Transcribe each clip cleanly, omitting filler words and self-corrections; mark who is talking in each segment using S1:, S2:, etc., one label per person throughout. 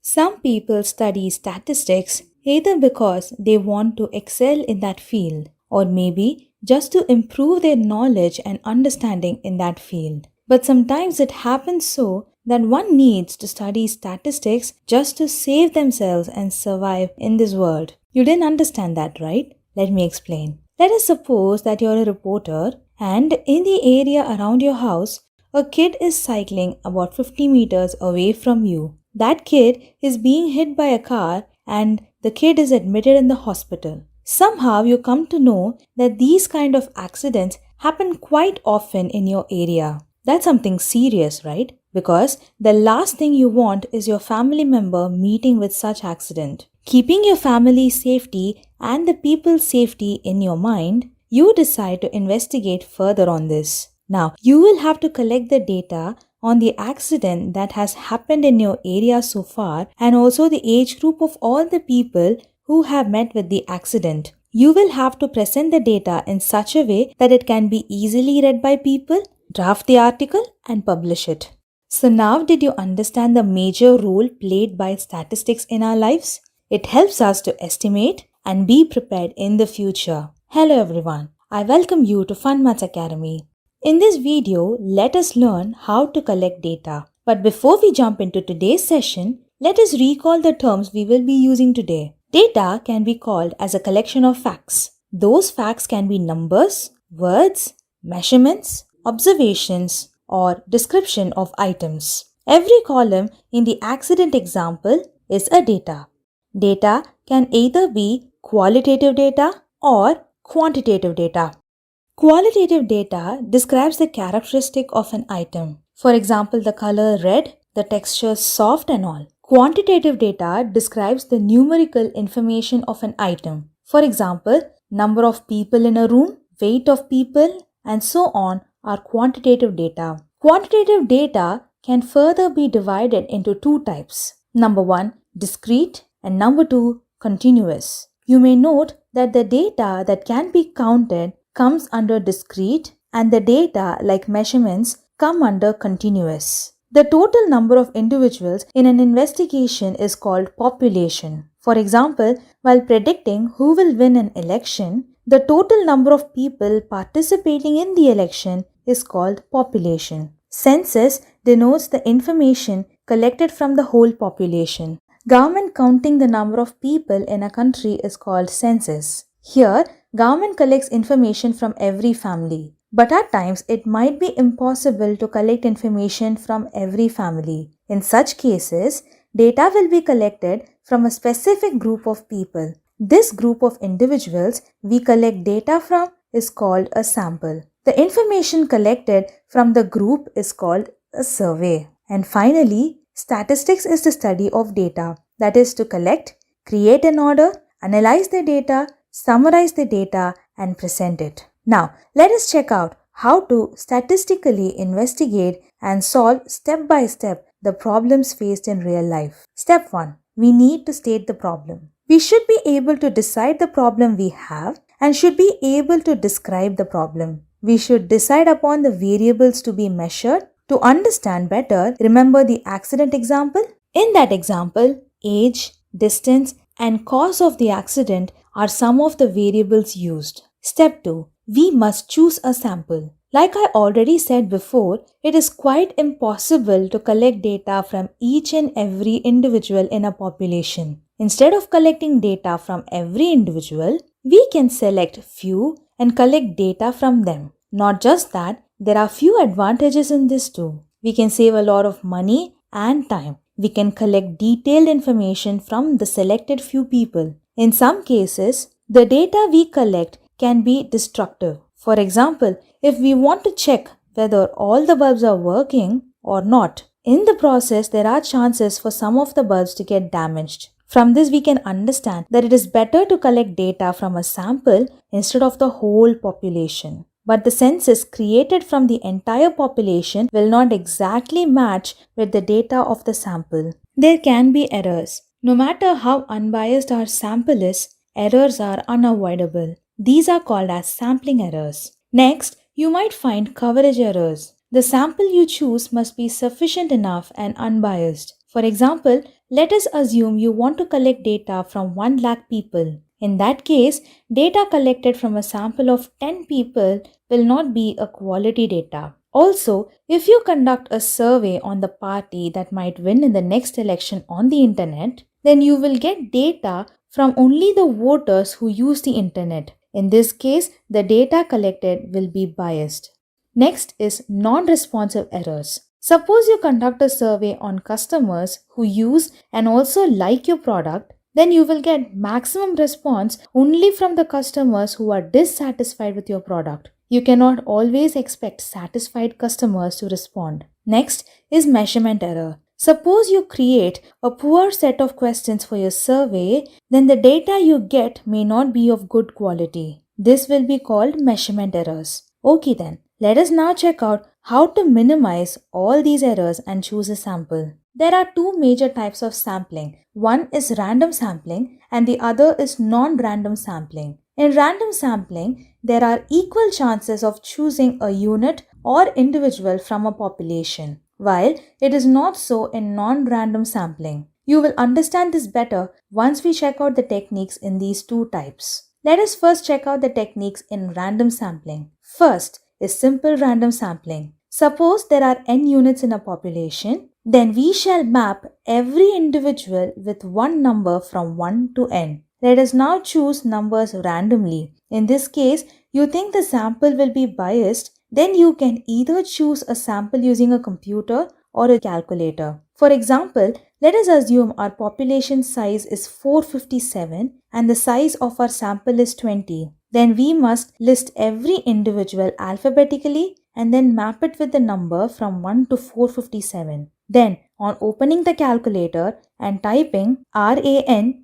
S1: Some people study statistics either because they want to excel in that field or maybe just to improve their knowledge and understanding in that field. But sometimes it happens so that one needs to study statistics just to save themselves and survive in this world. You didn't understand that, right? Let me explain. Let us suppose that you're a reporter and in the area around your house, a kid is cycling about 50 meters away from you. That kid is being hit by a car and the kid is admitted in the hospital. Somehow you come to know that these kind of accidents happen quite often in your area. That's something serious, right? Because the last thing you want is your family member meeting with such accident. Keeping your family's safety and the people's safety in your mind, you decide to investigate further on this. Now, you will have to collect the data on the accident that has happened in your area so far and also the age group of all the people who have met with the accident. You will have to present the data in such a way that it can be easily read by people, draft the article and publish it. So now did you understand the major role played by statistics in our lives? It helps us to estimate and be prepared in the future. Hello everyone, I welcome you to Fun Maths Academy. In this video, let us learn how to collect data. But before we jump into today's session, let us recall the terms we will be using today. Data can be called as a collection of facts. Those facts can be numbers, words, measurements, observations, or description of items. Every column in the accident example is a data. Data can either be qualitative data or quantitative data. Qualitative data describes the characteristic of an item. For example, the color red, the texture soft and all. Quantitative data describes the numerical information of an item. For example, number of people in a room, weight of people, and so on are quantitative data. Quantitative data can further be divided into two types. Number one, discrete, and number two, continuous. You may note that the data that can be counted comes under discrete and the data like measurements come under continuous. The total number of individuals in an investigation is called population. For example, while predicting who will win an election, the total number of people participating in the election is called population. Census denotes the information collected from the whole population. Government counting the number of people in a country is called census. Here, government collects information from every family. But at times, it might be impossible to collect information from every family. In such cases, data will be collected from a specific group of people. This group of individuals we collect data from is called a sample. The information collected from the group is called a survey. And finally, statistics is the study of data. That is to collect, create an order, analyze the data, summarize the data and present it. Now, let us check out how to statistically investigate and solve step by step the problems faced in real life. Step 1. We need to state the problem. We should be able to decide the problem we have and should be able to describe the problem. We should decide upon the variables to be measured. To understand better, remember the accident example? In that example, age, distance and cause of the accident are some of the variables used. Step 2. We must choose a sample. Like I already said before, it is quite impossible to collect data from each and every individual in a population. Instead of collecting data from every individual, we can select few and collect data from them. Not just that, there are few advantages in this too. We can save a lot of money and time. We can collect detailed information from the selected few people. In some cases, the data we collect can be destructive. For example, if we want to check whether all the bulbs are working or not, in the process there are chances for some of the bulbs to get damaged. From this we can understand that it is better to collect data from a sample instead of the whole population. But the census created from the entire population will not exactly match with the data of the sample. There can be errors. No matter how unbiased our sample is, errors are unavoidable. These are called as sampling errors. Next, you might find coverage errors. The sample you choose must be sufficient enough and unbiased. For example, let us assume you want to collect data from 1 lakh people. In that case, data collected from a sample of 10 people will not be a quality data. Also, if you conduct a survey on the party that might win in the next election on the internet, then you will get data from only the voters who use the internet. In this case, the data collected will be biased. Next is non-responsive errors. Suppose you conduct a survey on customers who use and also like your product, then you will get maximum response only from the customers who are dissatisfied with your product. You cannot always expect satisfied customers to respond. Next is measurement error. Suppose you create a poor set of questions for your survey, then the data you get may not be of good quality. This will be called measurement errors. Okay then, let us now check out how to minimize all these errors and choose a sample. There are two major types of sampling. One is random sampling and the other is non-random sampling. In random sampling, there are equal chances of choosing a unit or individual from a population, while it is not so in non-random sampling. You will understand this better once we check out the techniques in these two types. Let us first check out the techniques in random sampling. First is simple random sampling. Suppose there are n units in a population, then we shall map every individual with one number from 1 to n. Let us now choose numbers randomly. In this case, you think the sample will be biased, then you can either choose a sample using a computer or a calculator. For example, let us assume our population size is 457 and the size of our sample is 20. Then we must list every individual alphabetically and then map it with the number from 1 to 457. Then, on opening the calculator and typing RANINT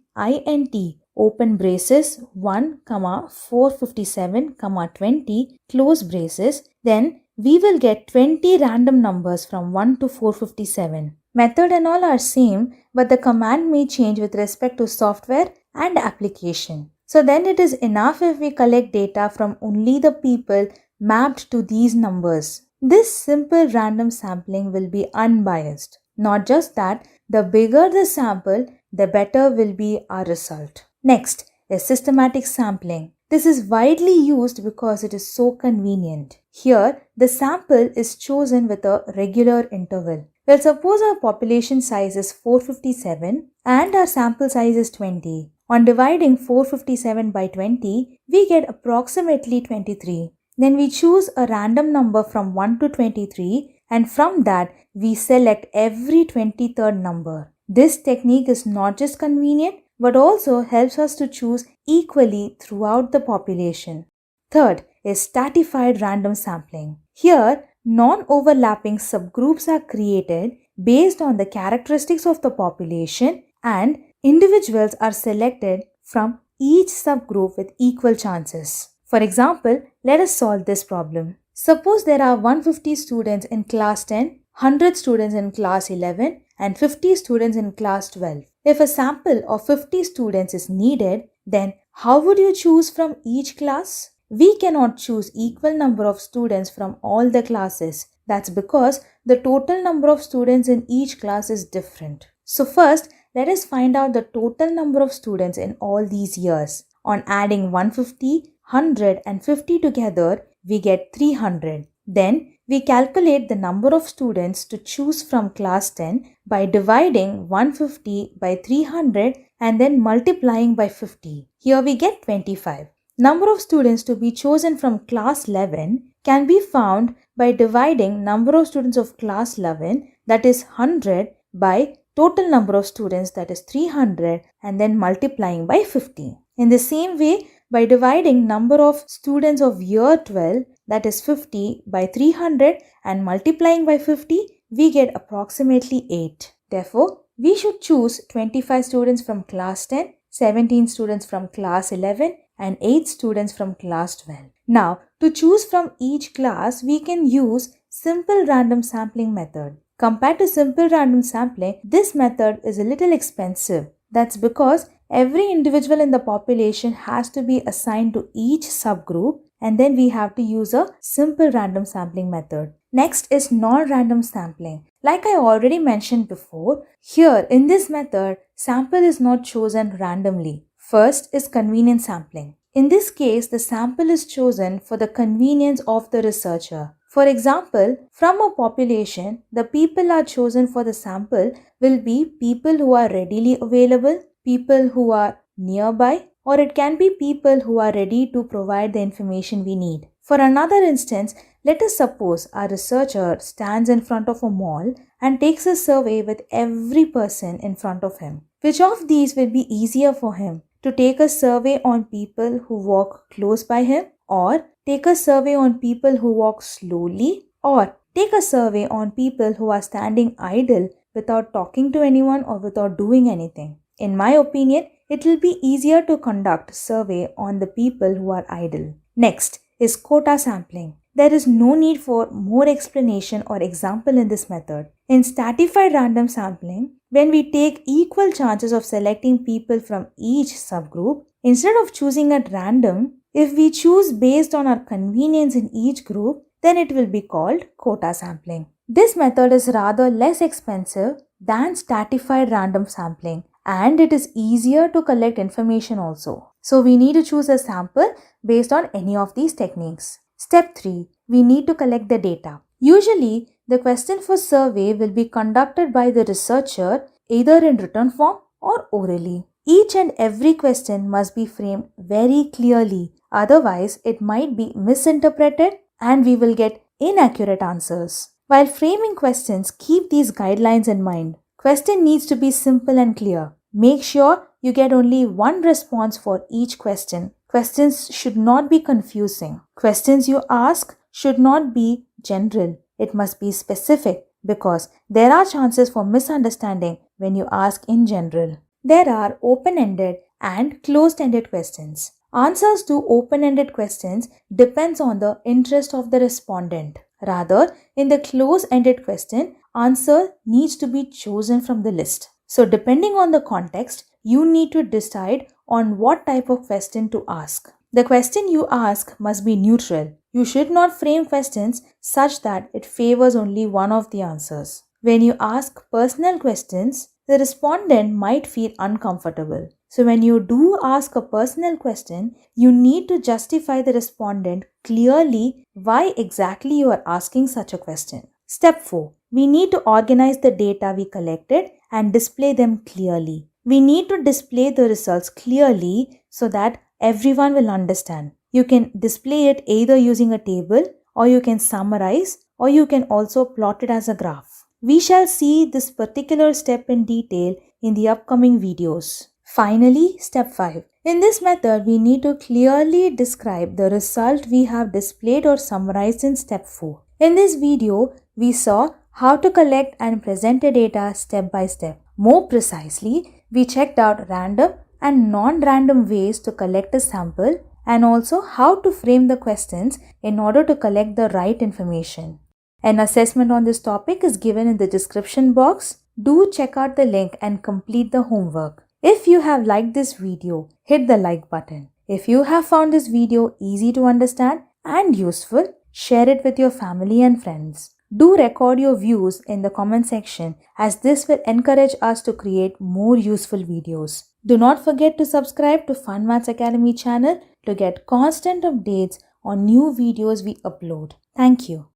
S1: open braces 1, 457, 20 close braces, then we will get 20 random numbers from 1 to 457. Method and all are same, but the command may change with respect to software and application. So then it is enough if we collect data from only the people mapped to these numbers. This simple random sampling will be unbiased. Not just that, the bigger the sample, the better will be our result. Next is systematic sampling. This is widely used because it is so convenient. Here, the sample is chosen with a regular interval. Well, suppose our population size is 457 and our sample size is 20. On dividing 457 by 20, we get approximately 23. Then we choose a random number from 1 to 23 and from that we select every 23rd number. This technique is not just convenient but also helps us to choose equally throughout the population. Third is stratified random sampling. Here, non-overlapping subgroups are created based on the characteristics of the population and individuals are selected from each subgroup with equal chances. For example, let us solve this problem. Suppose there are 150 students in class 10, 100 students in class 11 and 50 students in class 12. If a sample of 50 students is needed, then how would you choose from each class? We cannot choose equal number of students from all the classes. That's because the total number of students in each class is different. So first, let us find out the total number of students in all these years. On adding 150, 100 and 50 together, we get 300. Then, we calculate the number of students to choose from class 10 by dividing 150 by 300 and then multiplying by 50. Here we get 25. Number of students to be chosen from class 11 can be found by dividing number of students of class 11, that is 100, by total number of students, that is 300, and then multiplying by 50. In the same way, by dividing number of students of year 12, that is 50, by 300 and multiplying by 50, we get approximately 8. Therefore, we should choose 25 students from class 10, 17 students from class 11 and 8 students from class 12. Now, to choose from each class, we can use simple random sampling method. Compared to simple random sampling, this method is a little expensive. That's because every individual in the population has to be assigned to each subgroup and then we have to use a simple random sampling method. Next is non-random sampling. Like I already mentioned before, here in this method, sample is not chosen randomly. First is convenience sampling. In this case, the sample is chosen for the convenience of the researcher. For example, from a population, the people are chosen for the sample will be people who are readily available, people who are nearby, or it can be people who are ready to provide the information we need. For another instance, let us suppose a researcher stands in front of a mall and takes a survey with every person in front of him. Which of these will be easier for him? To take a survey on people who walk close by him, or take a survey on people who walk slowly, or take a survey on people who are standing idle without talking to anyone or without doing anything. In my opinion, it will be easier to conduct survey on the people who are idle. Next is quota sampling. There is no need for more explanation or example in this method. In stratified random sampling, when we take equal chances of selecting people from each subgroup, instead of choosing at random, if we choose based on our convenience in each group, then it will be called quota sampling. This method is rather less expensive than stratified random sampling, and it is easier to collect information also. So we need to choose a sample based on any of these techniques. Step 3. We need to collect the data. Usually, the question for survey will be conducted by the researcher either in written form or orally. Each and every question must be framed very clearly, otherwise it might be misinterpreted and we will get inaccurate answers. While framing questions, keep these guidelines in mind. Question needs to be simple and clear. Make sure you get only one response for each question. Questions should not be confusing. Questions you ask should not be general. It must be specific because there are chances for misunderstanding when you ask in general. There are open-ended and closed-ended questions. Answers to open-ended questions depends on the interest of the respondent. Rather, in the closed-ended question, answer needs to be chosen from the list. So depending on the context, you need to decide on what type of question to ask. The question you ask must be neutral. You should not frame questions such that it favors only one of the answers. When you ask personal questions, the respondent might feel uncomfortable. So when you do ask a personal question, you need to justify the respondent clearly why exactly you are asking such a question. Step 4. We need to organize the data we collected and display them clearly. We need to display the results clearly so that everyone will understand. You can display it either using a table, or you can summarize, or you can also plot it as a graph. We shall see this particular step in detail in the upcoming videos. Finally, step 5. In this method, we need to clearly describe the result we have displayed or summarized in step 4. In this video, we saw how to collect and present the data step by step. More precisely, we checked out random and non-random ways to collect a sample and also how to frame the questions in order to collect the right information. An assessment on this topic is given in the description box. Do check out the link and complete the homework. If you have liked this video, hit the like button. If you have found this video easy to understand and useful, share it with your family and friends. Do record your views in the comment section as this will encourage us to create more useful videos. Do not forget to subscribe to Fun Maths Academy channel to get constant updates on new videos we upload. Thank you.